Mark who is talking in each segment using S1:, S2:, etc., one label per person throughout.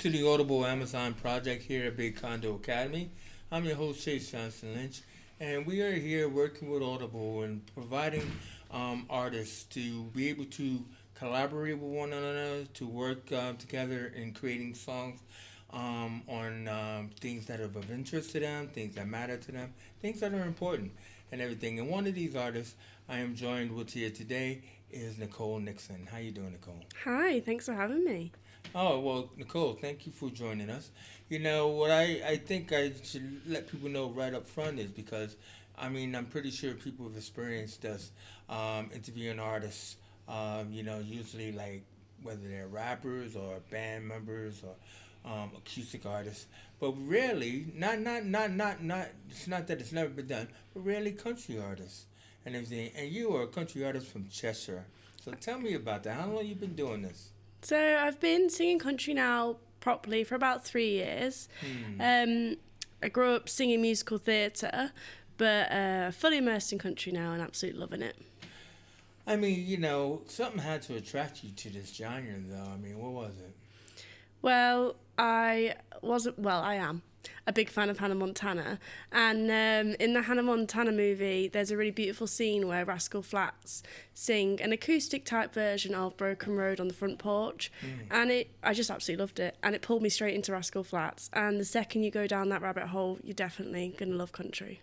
S1: to the Audible Amazon project here at Big Condo Academy. I'm your host, Chase Johnson Lynch, and we are here working with Audible and providing artists to be able to collaborate with one another, to work together in creating songs on things that are of interest to them, things that matter to them, things that are important, and everything. And one of these artists I am joined with here today is Nicole Nixon. How you doing, Nicole?
S2: Hi, thanks for having me.
S1: Oh, well, Nicole, thank you for joining us. You know, what I think I should let people know right up front is because, I mean, I'm pretty sure people have experienced us interviewing artists, usually like whether they're rappers or band members or acoustic artists, but rarely, not, it's not that it's never been done, but rarely country artists and everything. And you are a country artist from Cheshire. So tell me about that. How long you been doing this?
S2: So I've been singing country now properly for about 3 years. I grew up singing musical theatre, but fully immersed in country now and absolutely loving it.
S1: I mean, something had to attract you to this genre, though. I mean, what was it?
S2: Well, I am a big fan of Hannah Montana. And in the Hannah Montana movie, there's a really beautiful scene where Rascal Flatts sing an acoustic type version of Broken Road on the front porch. And I just absolutely loved it. And it pulled me straight into Rascal Flatts. And the second you go down that rabbit hole, you're definitely going to love country.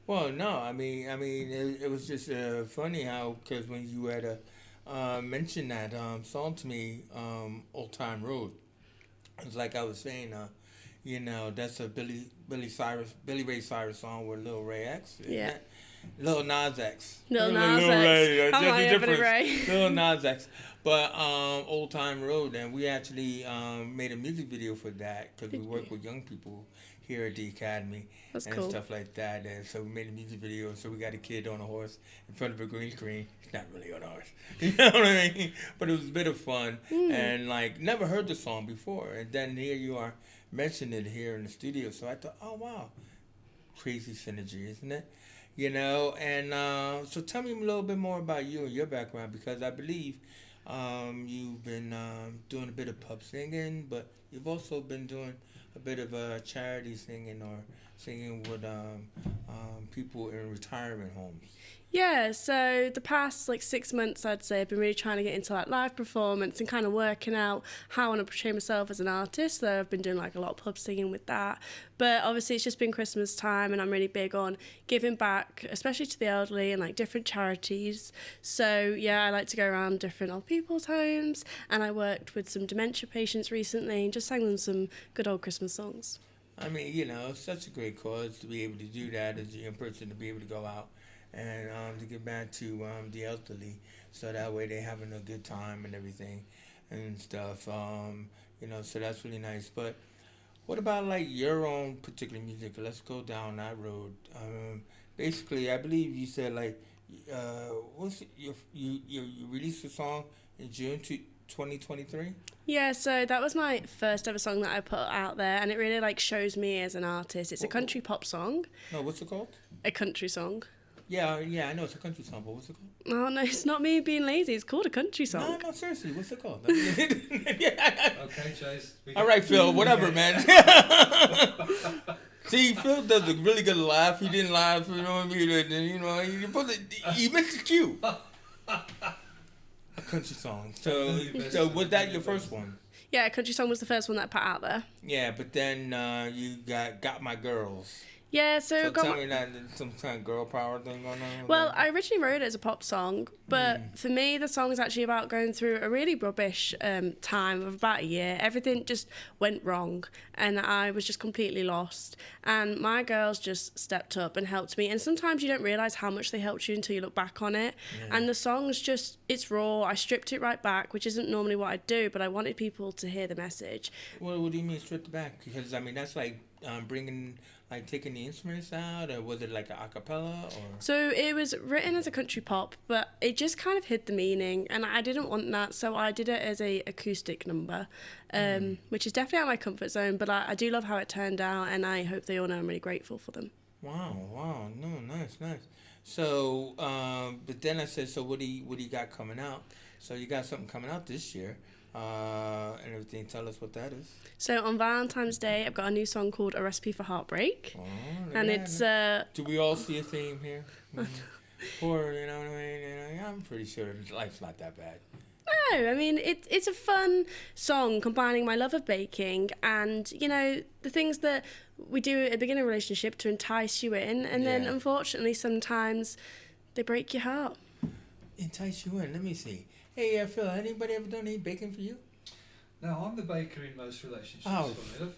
S1: Well, no, it was just funny how, because when you had mentioned that song to me, Old Time Road, it's like I was saying, that's a Billy Ray Cyrus song with Lil Ray X.
S2: Yeah.
S1: Lil Nas X.
S2: Lil Nas X. Come on, everybody Ray.
S1: Lil Nas X. But Old Time Road, and we actually made a music video for that because we work with young people here at the Academy.
S2: That's
S1: and
S2: cool.
S1: Stuff like that. And so we made a music video. So we got a kid on a horse in front of a green screen. He's not really on a horse. You know what I mean? But it was a bit of fun. And never heard the song before. And then here you are mentioning it here in the studio. So I thought, oh, wow. Crazy synergy, isn't it? And so tell me a little bit more about you and your background, because I believe you've been doing a bit of pub singing, but you've also been doing a bit of charity singing or singing with people in retirement homes.
S2: Yeah, so the past 6 months, I'd say, I've been really trying to get into live performance and kind of working out how I want to portray myself as an artist. So I've been doing a lot of pub singing with that. But obviously it's just been Christmas time and I'm really big on giving back, especially to the elderly and different charities. So yeah, I like to go around different old people's homes, and I worked with some dementia patients recently and just sang them some good old Christmas songs.
S1: I mean, it's such a great cause to be able to do that as a young person, to be able to go out and to get back to the elderly, so that way they're having a good time and everything and stuff. So that's really nice. But what about your own particular music? Let's go down that road. Basically, I believe you said what's it, you released a song in June 2023.
S2: Yeah, so that was my first ever song that I put out there, and it really shows me as an artist. It's a country pop song.
S1: No, what's it called?
S2: A country song.
S1: Yeah, I know it's a country song, but what's it called?
S2: Oh, no, it's not me being lazy. It's called a country song.
S1: No, seriously, what's it called?
S3: Okay, Chase.
S1: All right, Phil, whatever, man. See, Phil does a really good laugh. He didn't laugh, you know what I mean? You missed the cue. A country song. So was that your first one?
S2: Yeah, a country song was the first one that I put out there.
S1: Yeah, but then you got My Girls.
S2: Yeah,
S1: so tell me that some kind of girl power thing going on.
S2: Well, I originally wrote it as a pop song, but for me, the song is actually about going through a really rubbish time of about a year. Everything just went wrong, and I was just completely lost. And my girls just stepped up and helped me. And sometimes you don't realise how much they helped you until you look back on it. Yeah. And the song's it's raw. I stripped it right back, which isn't normally what I do, but I wanted people to hear the message.
S1: Well, what do you mean stripped it back? Because, that's bringing... taking the instruments out, or was it a cappella? Or?
S2: So it was written as a country pop, but it just kind of hid the meaning, and I didn't want that, so I did it as a acoustic number, which is definitely out of my comfort zone, but I do love how it turned out, and I hope they all know I'm really grateful for them.
S1: Wow, no, nice. So, but then I said, so what do you got coming out? So you got something coming out this year. and everything. Tell us what that is.
S2: So on Valentine's Day, I've got a new song called "A Recipe for Heartbreak,"
S1: Oh,
S2: and it's
S1: Do we all see a theme here? Poor, you know what I mean? I'm pretty sure life's not that bad.
S2: No, I mean it's a fun song combining my love of baking and the things that we do at the beginning of a relationship to entice you in, and then unfortunately sometimes they break your heart.
S1: Entice you in. Let me see. Hey, Phil, anybody ever done any baking for you?
S3: No, I'm the baker in most relationships.
S1: Oh.
S3: Phil.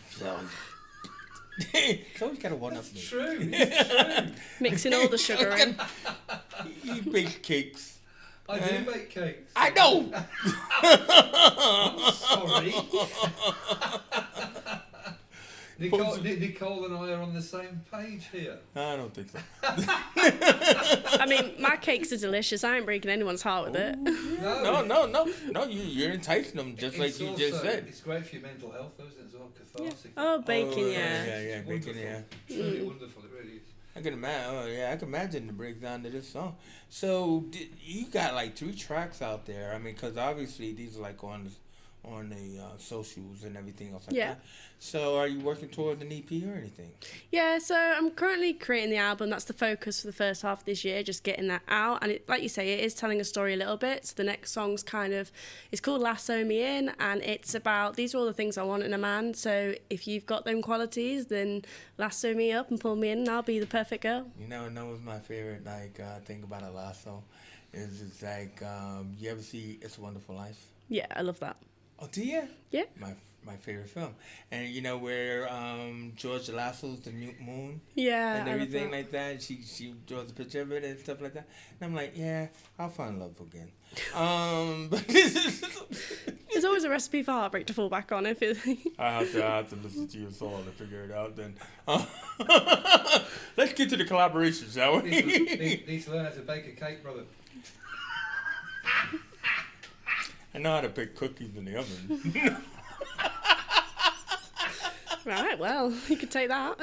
S1: So he's got to one up me.
S3: True. It's true.
S2: Mixing all the sugar in.
S1: You bake cakes.
S3: I do bake cakes.
S1: I know.
S3: I'm sorry. Nicole and I are on the same page here.
S1: I don't think so.
S2: I mean, my cakes are delicious. I ain't breaking anyone's heart with it.
S1: No. You're enticing them just like you just said.
S3: It's great for your mental health, though, isn't it? As well, cathartic.
S2: Oh, baking,
S1: Yeah, baking, yeah.
S3: It's really wonderful. It really is.
S1: I can imagine. I can imagine the breakdown to this song. So you got like 3 tracks out there. I mean, because obviously these are like on the socials and everything else like that. So are you working toward an EP or anything? Yeah,
S2: so I'm currently creating the album. That's the focus for the first half of this year, just getting that out. And like you say, it is telling a story a little bit. So the next song's it's called Lasso Me In, and it's about, these are all the things I want in a man. So if you've got them qualities, then lasso me up and pull me in, and I'll be the perfect girl.
S1: You know, and that was my favorite thing about a lasso. It's like, you ever see It's a Wonderful Life?
S2: Yeah, I love that.
S1: Oh, do you?
S2: Yeah.
S1: My favorite film. And you know where George lassos the new moon?
S2: Yeah.
S1: And everything like that. And she draws a picture of it and stuff like that. And I'm like, yeah, I'll find love again. But
S2: there's always a recipe for heartbreak to fall back on.
S1: I have to listen to your song to figure it out then. Let's get to the collaboration, shall we?
S3: Need to learn how to bake a cake, brother.
S1: I know how to bake cookies in the oven.
S2: Right, well, you could take that.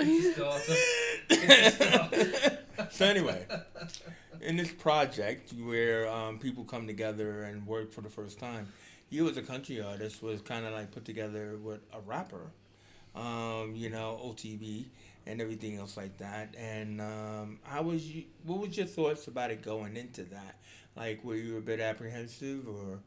S1: So anyway, in this project where people come together and work for the first time, you as a country artist was kind of like put together with a rapper, OTB and everything else like that. And what was your thoughts about it going into that? Like, were you a bit apprehensive or?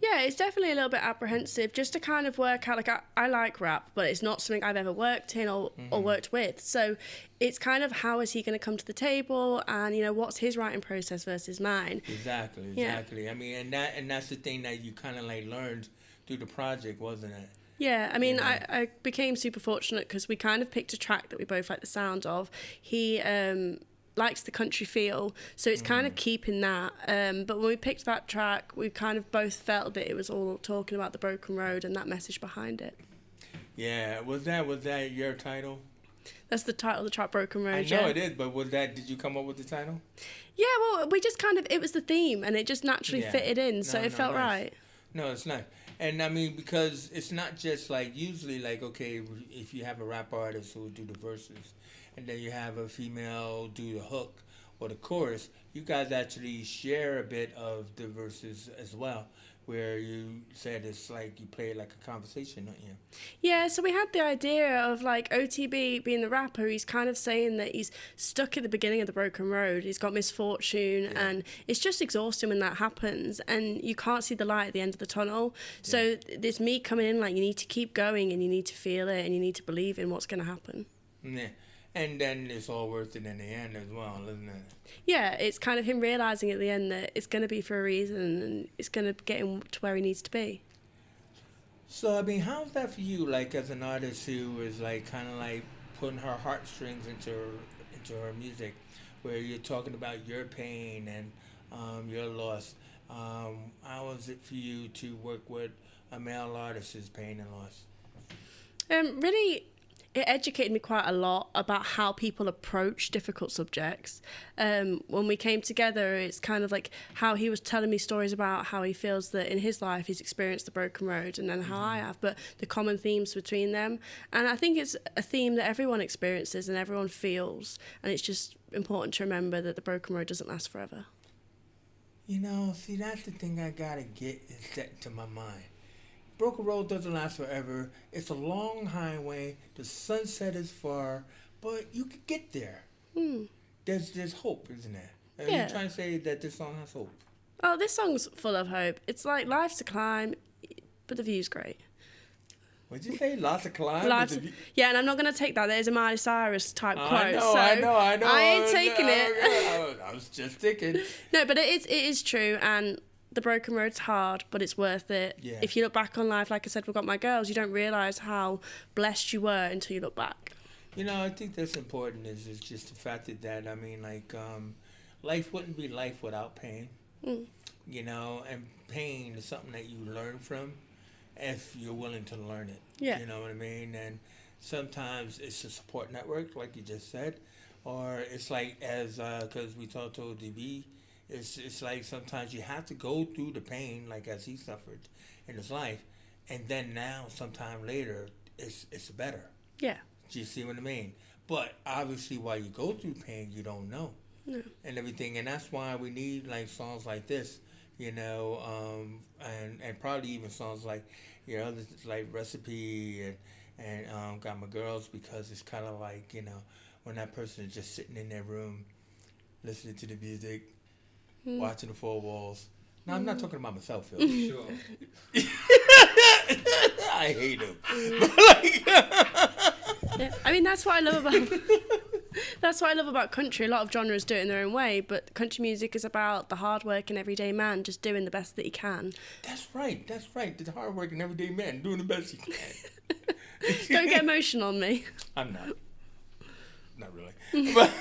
S2: Yeah, it's definitely a little bit apprehensive just to kind of work out, like, I like rap, but it's not something I've ever worked in or worked with. So it's kind of, how is he going to come to the table, and, what's his writing process versus mine?
S1: Exactly.
S2: Yeah.
S1: I mean, and that's the thing that you kind of like learned through the project, wasn't it?
S2: Yeah, I mean, I became super fortunate because we kind of picked a track that we both like the sound of. He likes the country feel, so it's kind of keeping that. But when we picked that track, we kind of both felt that it was all talking about the broken road and that message behind it.
S1: Yeah, was that your title?
S2: That's the title of the track, Broken Road.
S1: I know it is, but did you come up with the title?
S2: Yeah, well, we just it was the theme, and it just naturally fitted in, so it felt right.
S1: No, it's nice. And I mean, because it's not just like, usually like, okay, if you have a rap artist who will do the verses, and then you have a female do the hook or the chorus, you guys actually share a bit of the verses as well, where you said it's like you play it like a conversation, don't you? Yeah,
S2: so we had the idea of like OTB being the rapper, he's kind of saying that he's stuck at the beginning of the broken road, he's got misfortune, and it's just exhausting when that happens, and you can't see the light at the end of the tunnel. So there's me coming in like, you need to keep going, and you need to feel it, and you need to believe in what's going to happen.
S1: Yeah. And then it's all worth it in the end as well, isn't it?
S2: Yeah, it's kind of him realising at the end that it's going to be for a reason and it's going to get him to where he needs to be.
S1: So, I mean, how's that for you, like, as an artist who is, like, kind of, like, putting her heartstrings into her music, where you're talking about your pain and your loss? How is it for you to work with a male artist's pain and loss?
S2: Really, it educated me quite a lot about how people approach difficult subjects. When we came together, it's kind of like how he was telling me stories about how he feels that in his life he's experienced the broken road, and then how I have, but the common themes between them. And I think it's a theme that everyone experiences and everyone feels, and it's just important to remember that the broken road doesn't last forever.
S1: See, that's the thing I gotta get is set into my mind. Broken Road doesn't last forever. It's a long highway. The sunset is far, but you can get there.
S2: Hmm.
S1: There's hope, isn't there? Are
S2: Yeah.
S1: you trying to say that this song has hope?
S2: Oh, this song's full of hope. It's like life's a climb, but the view's great.
S1: What'd you say? Lots of climb?
S2: Life's, yeah, and I'm not going to take that. There's a Miley Cyrus type quote.
S1: I know.
S2: I ain't taking it.
S1: I was just thinking.
S2: No, but it is true, and the broken road's hard, but it's worth it.
S1: Yeah.
S2: If you look back on life, like I said, we've got my girls, you don't realise how blessed you were until you look back.
S1: I think that's important is just the fact that life wouldn't be life without pain.
S2: Mm.
S1: And pain is something that you learn from if you're willing to learn it.
S2: Yeah.
S1: You know what I mean? And sometimes it's a support network, like you just said, or it's like because we told DB, it's like sometimes you have to go through the pain, like as he suffered in his life, and then now sometime later it's better.
S2: Yeah.
S1: Do you see what I mean? But obviously, while you go through pain, you don't know.
S2: No.
S1: And everything, and that's why we need like songs like this, and probably even songs like like Recipe and Got My Girls, because it's kind of like when that person is just sitting in their room, listening to the music, watching the four walls. Now I'm not talking about myself, Phil.
S3: Sure.
S1: I hate him.
S2: Yeah. I mean, that's what I love about country. A lot of genres do it in their own way, but country music is about the hard-working everyday man just doing the best that he can.
S1: That's right. The hard-working everyday man doing the best he can.
S2: Don't get emotional on me.
S1: I'm not. Not really. But,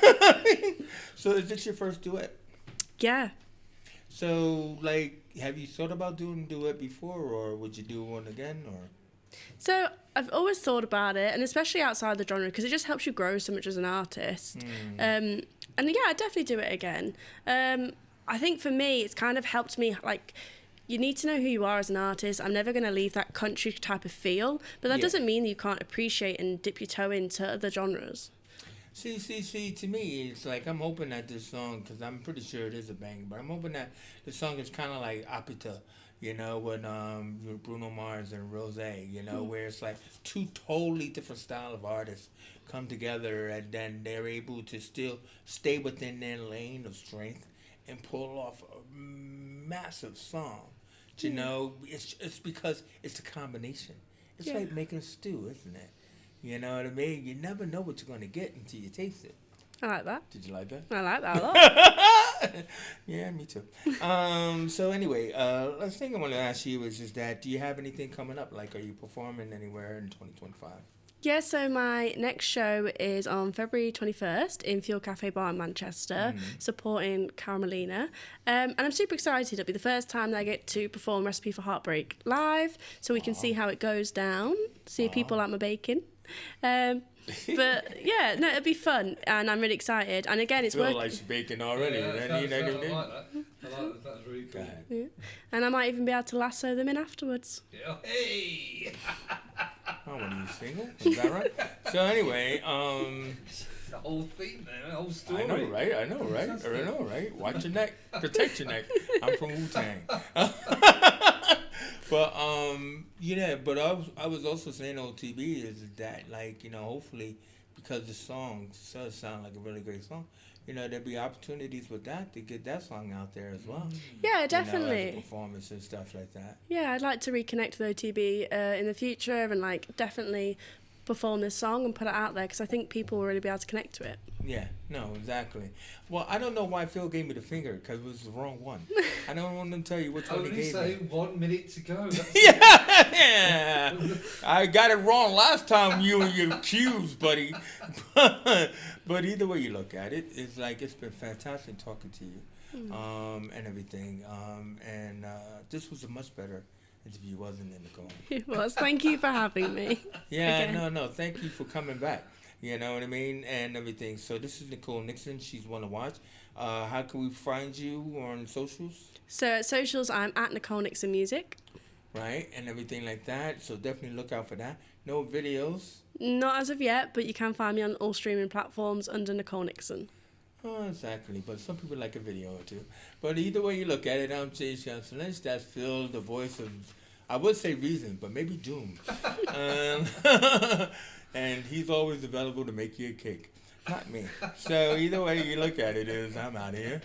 S1: so is this your first duet?
S2: Yeah.
S1: So, like, have you thought about doing a duet before, or would you do one again, or?
S2: So I've always thought about it, and especially outside the genre, because it just helps you grow so much as an artist. And yeah, I'd definitely do it again. I think for me, it's kind of helped me, like, you need to know who you are as an artist. I'm never going to leave that country type of feel, but that doesn't mean that you can't appreciate and dip your toe into other genres.
S1: See, to me, it's like I'm hoping that this song, because I'm pretty sure it is a bang, but I'm hoping that the song is kind of like Apita, with Bruno Mars and Rose, where it's like two totally different style of artists come together, and then they're able to still stay within their lane of strength and pull off a massive song. It's because it's a combination. It's like making a stew, isn't it? You know what I mean? You never know what you're going to get until you taste it.
S2: I like that.
S1: Did you like that?
S2: I like that a lot.
S1: Yeah, me too. So anyway, last thing I want to ask you is that do you have anything coming up? Like, are you performing anywhere in 2025?
S2: Yeah, so my next show is on February 21st in Fuel Cafe Bar in Manchester, supporting Carmelina. And I'm super excited. It'll be the first time that I get to perform Recipe for Heartbreak live, so we can see how it goes down, see if people like my baking. But yeah, no, it'll be fun, and I'm really excited. And again, it's
S1: working. Like bacon already.
S3: I like that. I like that. That's really cool.
S2: Yeah. And I might even be able to lasso them in afterwards.
S3: Yeah. Hey.
S1: Oh, what are you single? Is that right? So anyway,
S3: the whole theme there, the whole story.
S1: I know, right? Watch your neck, protect your neck. I'm from Wu-Tang. But but I was also saying on TV is that, like, hopefully, because the song does sound like a really great song, there'll be opportunities with that to get that song out there as well.
S2: Yeah, definitely.
S1: As a performance and stuff like that.
S2: Yeah, I'd like to reconnect with OTB in the future and, like, definitely perform this song and put it out there, because I think people will really be able to connect to it.
S1: Yeah, no, exactly. Well, I don't know why Phil gave me the finger, because it was the wrong one. I don't want to tell you which one he gave me.
S3: Only say 1 minute to go.
S1: Yeah. I got it wrong last time you and your cues, buddy. But either way you look at it, it's like it's been fantastic talking to you, and everything. And this was a much better interview, wasn't it, Nicole?
S2: It was. Thank you for having me.
S1: Yeah,
S2: again.
S1: no. Thank you for coming back. You know what I mean? And everything. So this is Nicole Nixon. She's one to watch. How can we find you on socials?
S2: So at socials, I'm at Nicole Nixon Music.
S1: Right, and everything like that. So definitely look out for that. No videos.
S2: Not as of yet, but you can find me on all streaming platforms under Nicole Nixon.
S1: Oh, exactly. But some people like a video or two. But either way you look at it, I'm Jay Johnson Lynch. That's Phil, the voice of, I would say reason, but maybe doom. And he's always available to make you a cake. Not me. So either way you look at it is, I'm out of here.